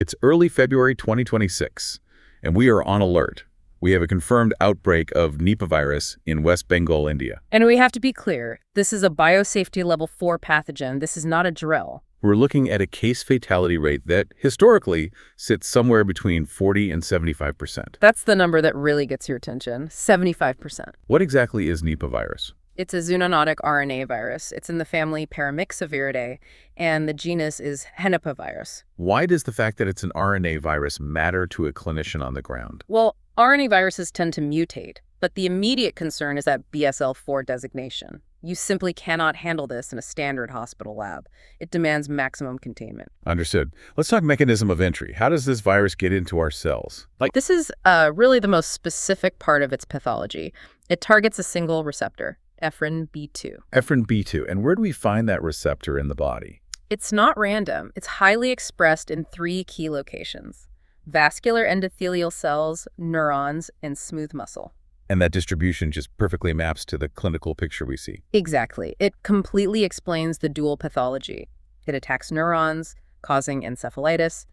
It's early February 2026, and we are on alert. We have a confirmed outbreak of Nipah virus in West Bengal, India. And we have to be clear, this is a biosafety level 4 pathogen. This is not a drill. We're looking at a case fatality rate that, historically, sits somewhere between 40 and 75%. That's the number that really gets your attention, 75%. What exactly is Nipah virus? It's a zoonotic RNA virus. It's in the family Paramyxoviridae, and the genus is Nipah virus. Why does the fact that it's an RNA virus matter to a clinician on the ground? Well, RNA viruses tend to mutate, but the immediate concern is that BSL-4 designation. You simply cannot handle this in a standard hospital lab. It demands maximum containment. Understood. Let's talk mechanism of entry. How does this virus get into our cells? This is really the most specific part of its pathology. It targets a single receptor, Ephrin B2. Ephrin B2. And where do we find that receptor in the body? It's not random. It's highly expressed in 3 key locations: vascular endothelial cells, neurons, and smooth muscle. And that distribution just perfectly maps to the clinical picture we see. Exactly. It completely explains the dual pathology. It attacks neurons, causing encephalitis,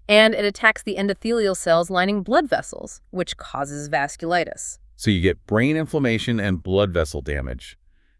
and it attacks the endothelial cells lining blood vessels, which causes vasculitis. So you get brain inflammation and blood vessel damage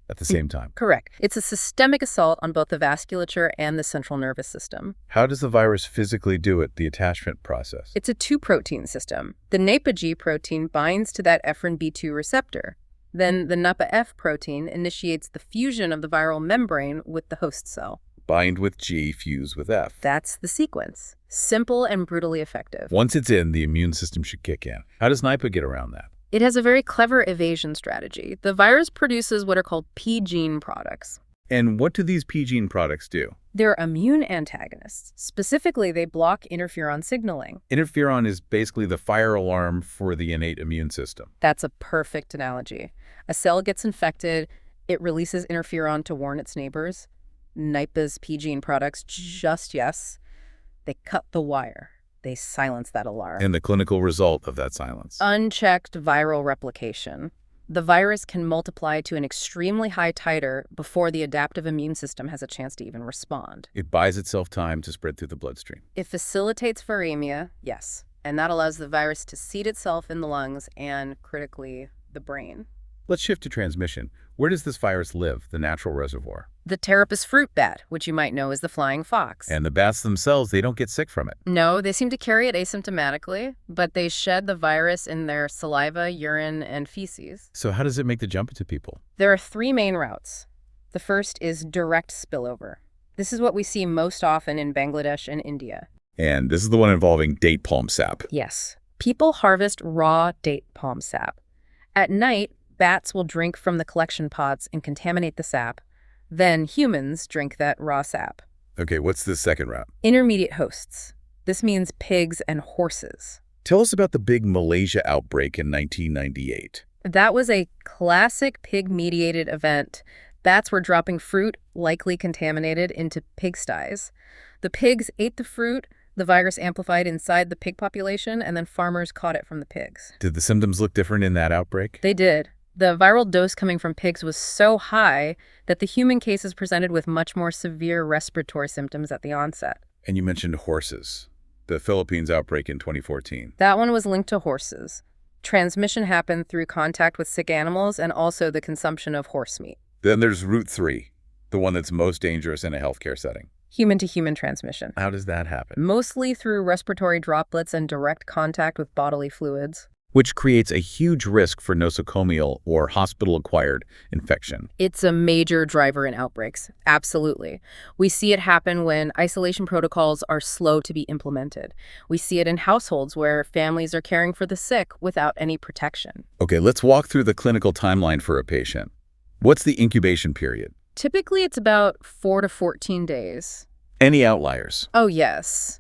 at the same time. Correct. It's a systemic assault on both the vasculature and the central nervous system. How does the virus physically do it, the attachment process? It's a 2-protein system. The Nipah protein binds to that Ephrin B2 receptor. Then the Nipah F protein initiates the fusion of the viral membrane with the host cell. Bind with G, fuse with F. That's the sequence. Simple and brutally effective. Once it's in, the immune system should kick in. How does Nipah get around that? It has a very clever evasion strategy. The virus produces what are called P gene products. And what do these P gene products do? They're immune antagonists. Specifically, they block interferon signaling. Interferon is basically the fire alarm for the innate immune system. That's a perfect analogy. A cell gets infected, it releases interferon to warn its neighbors. Nipah's P gene products, they cut the wire. They silence that alarm. And the clinical result of that silence? Unchecked viral replication. The virus can multiply to an extremely high titer before the adaptive immune system has a chance to even respond. It buys itself time to spread through the bloodstream. It facilitates viremia, yes, and that allows the virus to seat itself in the lungs and, critically, the brain. Let's shift to transmission. Where does this virus live, the natural reservoir? The Terapus fruit bat, which you might know as the flying fox. And the bats themselves, they don't get sick from it. No, they seem to carry it asymptomatically, but they shed the virus in their saliva, urine, and feces. So how does it make the jump into people? There are 3 main routes. The first is direct spillover. This is what we see most often in Bangladesh and India. And this is the one involving date palm sap. Yes. People harvest raw date palm sap. At night, bats will drink from the collection pots and contaminate the sap. Then humans drink that raw sap. Okay, what's the second route? Intermediate hosts. This means pigs and horses. Tell us about the big Malaysia outbreak in 1998. That was a classic pig-mediated event. Bats were dropping fruit, likely contaminated, into pigsties. The pigs ate the fruit, the virus amplified inside the pig population, and then farmers caught it from the pigs. Did the symptoms look different in that outbreak? They did. The viral dose coming from pigs was so high that the human cases presented with much more severe respiratory symptoms at the onset. And you mentioned horses. The Philippines outbreak in 2014. That one was linked to horses. Transmission happened through contact with sick animals and also the consumption of horse meat. Then there's route 3, the one that's most dangerous in a healthcare setting. Human-to-human transmission. How does that happen? Mostly through respiratory droplets and direct contact with bodily fluids. Which creates a huge risk for nosocomial or hospital-acquired infection. It's a major driver in outbreaks, absolutely. We see it happen when isolation protocols are slow to be implemented. We see it in households where families are caring for the sick without any protection. Okay, let's walk through the clinical timeline for a patient. What's the incubation period? Typically, it's about 4 to 14 days. Any outliers? Oh, yes.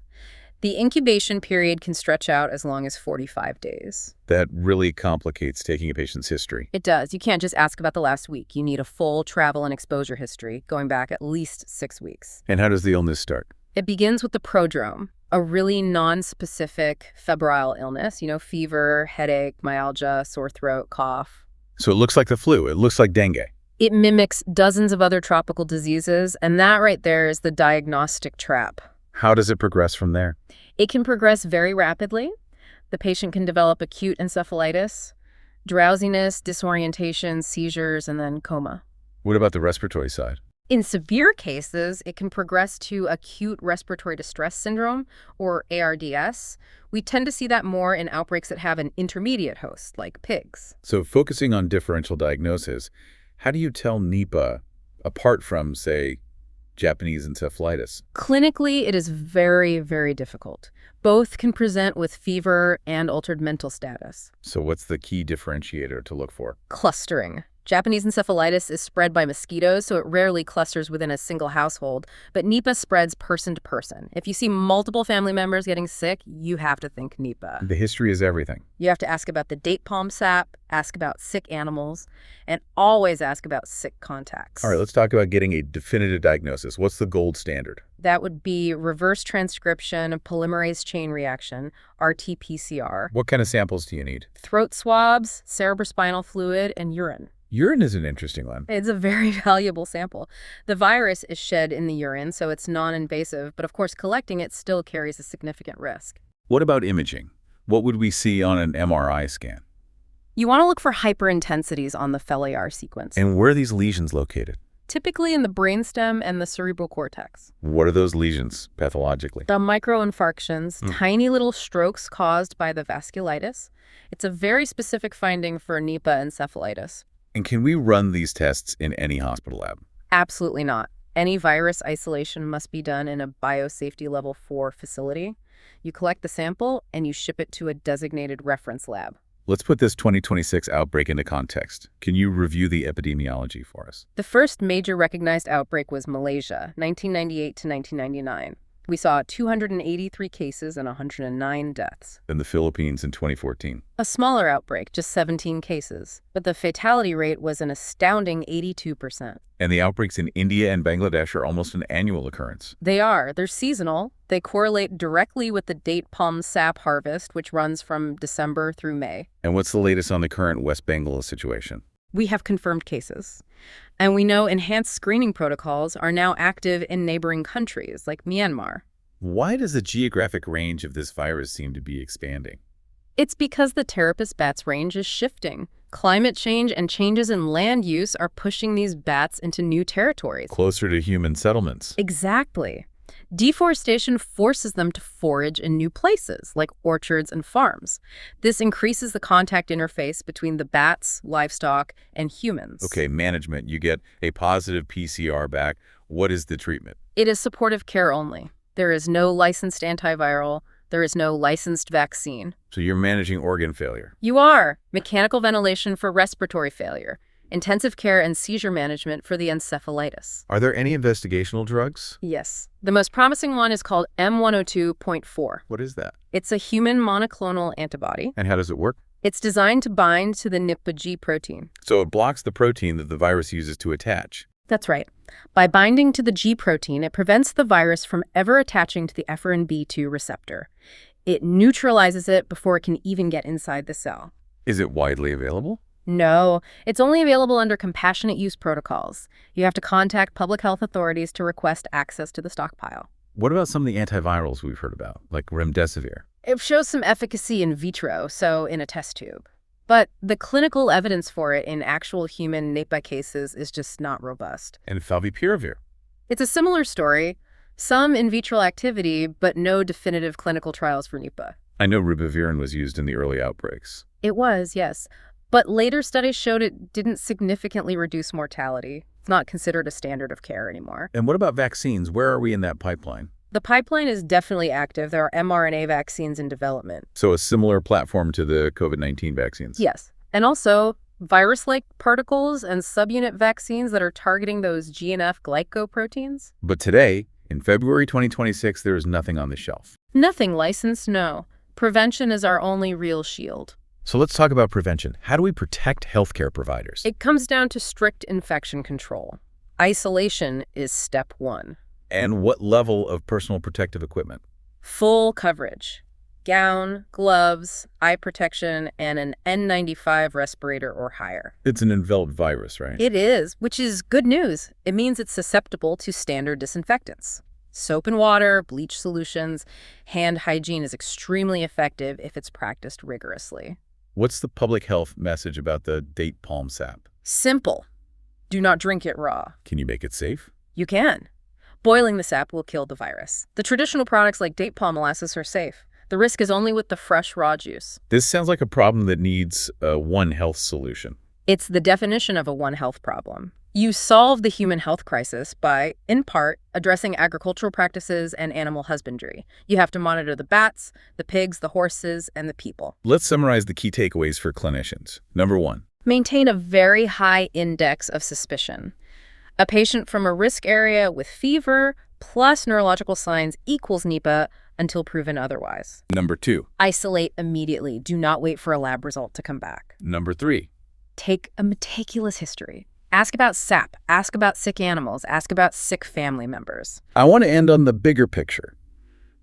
The incubation period can stretch out as long as 45 days. That really complicates taking a patient's history. It does. You can't just ask about the last week. You need a full travel and exposure history, going back at least 6 weeks. And how does the illness start? It begins with the prodrome, a really non-specific febrile illness, fever, headache, myalgia, sore throat, cough. So it looks like the flu. It looks like dengue. It mimics dozens of other tropical diseases, and that right there is the diagnostic trap. How does it progress from there? It can progress very rapidly. The patient can develop acute encephalitis, drowsiness, disorientation, seizures, and then coma. What about the respiratory side? In severe cases, it can progress to acute respiratory distress syndrome, or ARDS. We tend to see that more in outbreaks that have an intermediate host, like pigs. So focusing on differential diagnosis, how do you tell Nipah apart from, say, Japanese encephalitis? Clinically, it is very, very difficult. Both can present with fever and altered mental status. So what's the key differentiator to look for? Clustering. Japanese encephalitis is spread by mosquitoes, so it rarely clusters within a single household, but Nipah spreads person to person. If you see multiple family members getting sick, you have to think Nipah. The history is everything. You have to ask about the date palm sap, ask about sick animals, and always ask about sick contacts. All right, let's talk about getting a definitive diagnosis. What's the gold standard? That would be reverse transcription polymerase chain reaction, RT-PCR, What kind of samples do you need? throat swabs, cerebrospinal fluid, and urine. Urine is an interesting one. It's a very valuable sample. The virus is shed in the urine, so it's non-invasive, but of course collecting it still carries a significant risk. What about imaging? What would we see on an MRI scan? You want to look for hyperintensities on the FELIAR sequence, And where are these lesions located? typically in the brainstem and the cerebral cortex. What are those lesions pathologically? The microinfarctions, tiny little strokes caused by the vasculitis. It's a very specific finding for Nipah encephalitis. And can we run these tests in any hospital lab? Absolutely not. Any virus isolation must be done in a biosafety level 4 facility. You collect the sample and you ship it to a designated reference lab. Let's put this 2026 outbreak into context. Can you review the epidemiology for us? The first major recognized outbreak was Malaysia, 1998 to 1999. We saw 283 cases and 109 deaths. Then the Philippines in 2014. A smaller outbreak, just 17 cases. But the fatality rate was an astounding 82%. And the outbreaks in India and Bangladesh are almost an annual occurrence. They are. They're seasonal. They correlate directly with the date palm sap harvest, which runs from December through May. And what's the latest on the current West Bengal situation? We have confirmed cases. And we know enhanced screening protocols are now active in neighboring countries like Myanmar. Why does the geographic range of this virus seem to be expanding? It's because the Terapus bat's range is shifting. Climate change and changes in land use are pushing these bats into new territories. Closer to human settlements. Exactly. Deforestation forces them to forage in new places, like orchards and farms. This increases the contact interface between the bats, livestock, and humans. Okay, management. You get a positive PCR back. What is the treatment? It is supportive care only. There is no licensed antiviral. There is no licensed vaccine. So you're managing organ failure. You are. Mechanical ventilation for respiratory failure. Intensive care and seizure management for the encephalitis. Are there any investigational drugs? Yes. The most promising one is called M102.4. What is that? It's a human monoclonal antibody. And how does it work? It's designed to bind to the Nipah protein. So it blocks the protein that the virus uses to attach. That's right. By binding to the G protein, it prevents the virus from ever attaching to the efferin B2 receptor. It neutralizes it before it can even get inside the cell. Is it widely available? No, it's only available under compassionate use protocols. You have to contact public health authorities to request access to the stockpile. What about some of the antivirals we've heard about, like remdesivir? It shows some efficacy in vitro, so in a test tube. But the clinical evidence for it in actual human Nipah cases is just not robust. And favipiravir? It's a similar story. Some in vitro activity, but no definitive clinical trials for Nipah. I know ribavirin was used in the early outbreaks. It was, yes. But later studies showed it didn't significantly reduce mortality. It's not considered a standard of care anymore. And what about vaccines? Where are we in that pipeline? The pipeline is definitely active. There are mRNA vaccines in development. So a similar platform to the COVID-19 vaccines? Yes. And also virus-like particles and subunit vaccines that are targeting those GNF glycoproteins. But today, in February 2026, there is nothing on the shelf. Nothing licensed, no. Prevention is our only real shield. So let's talk about prevention. How do we protect healthcare providers? It comes down to strict infection control. Isolation is step one. And what level of personal protective equipment? Full coverage. Gown, gloves, eye protection, and an N95 respirator or higher. It's an enveloped virus, right? It is, which is good news. It means it's susceptible to standard disinfectants. Soap and water, bleach solutions, hand hygiene is extremely effective if it's practiced rigorously. What's the public health message about the date palm sap? Simple. Do not drink it raw. Can you make it safe? You can. Boiling the sap will kill the virus. The traditional products like date palm molasses are safe. The risk is only with the fresh raw juice. This sounds like a problem that needs a One Health solution. It's the definition of a One Health problem. You solve the human health crisis by, in part, addressing agricultural practices and animal husbandry. You have to monitor the bats, the pigs, the horses, and the people. Let's summarize the key takeaways for clinicians. Number 1. Maintain a very high index of suspicion. A patient from a risk area with fever plus neurological signs equals Nipah until proven otherwise. Number 2. Isolate immediately. Do not wait for a lab result to come back. Number 3. Take a meticulous history. Ask about SAP. Ask about sick animals. Ask about sick family members. I want to end on the bigger picture.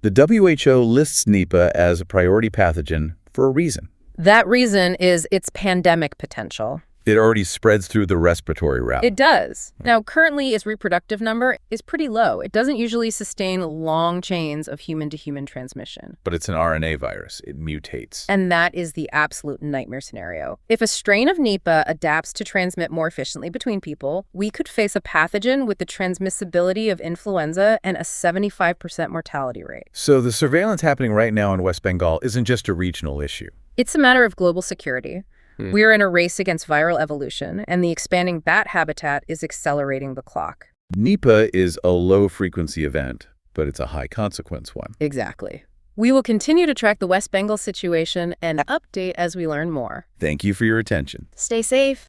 The WHO lists Nipah as a priority pathogen for a reason. That reason is its pandemic potential. It already spreads through the respiratory route. It does. Now, currently, its reproductive number is pretty low. It doesn't usually sustain long chains of human-to-human transmission. But it's an RNA virus. It mutates. And that is the absolute nightmare scenario. If a strain of Nipah adapts to transmit more efficiently between people, we could face a pathogen with the transmissibility of influenza and a 75% mortality rate. So the surveillance happening right now in West Bengal isn't just a regional issue. It's a matter of global security. We're in a race against viral evolution, and the expanding bat habitat is accelerating the clock. Nipah is a low-frequency event, but it's a high-consequence one. Exactly. We will continue to track the West Bengal situation and update as we learn more. Thank you for your attention. Stay safe.